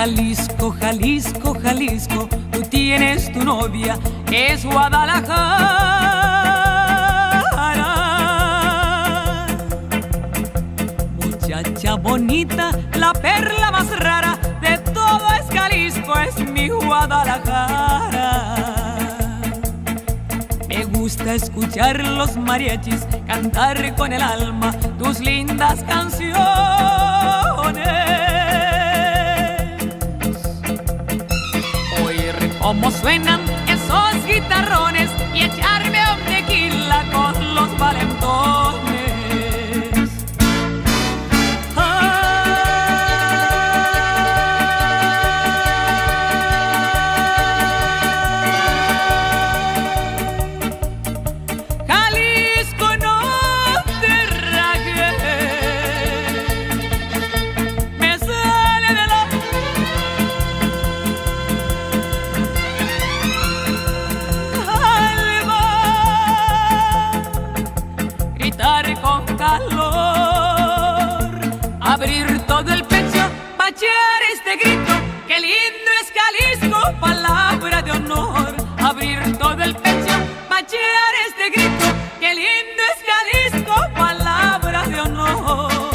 Jalisco, Jalisco, Jalisco, tú tienes tu novia, es Guadalajara. Muchacha bonita, la perla más rara de todo es Jalisco, es mi Guadalajara. Me gusta escuchar los mariachis cantar con el alma tus lindas canciones. Oír cómo suenan esos guitarrones y echarme un tequila con los valentones. Con calor, abrir todo el pecho, pachear este grito, qué lindo es Jalisco, palabra de honor. Abrir todo el pecho, pachear este grito, qué lindo es Jalisco, palabra de honor.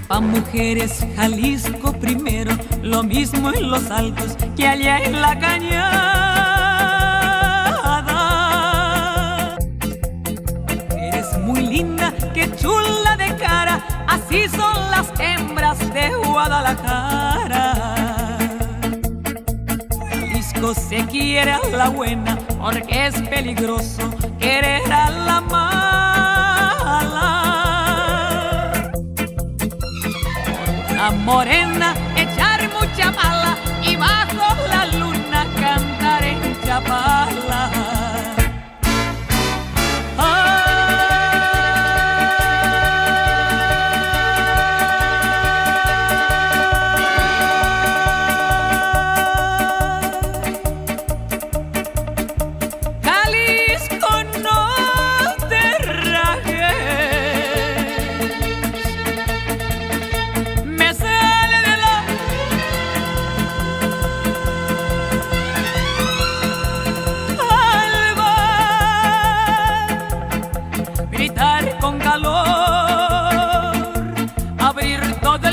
Pa' mujeres Jalisco primero, lo mismo en los altos que allá en la cañada. Eres muy linda, qué chula de cara, así son las hembras de Guadalajara. Jalisco se quiere a la buena porque es peligroso querer a la mala. La morena, echar mucha mala y bajo la luna cantar en Chapala. Jalisco, no te rajes. Con calor, abrir todo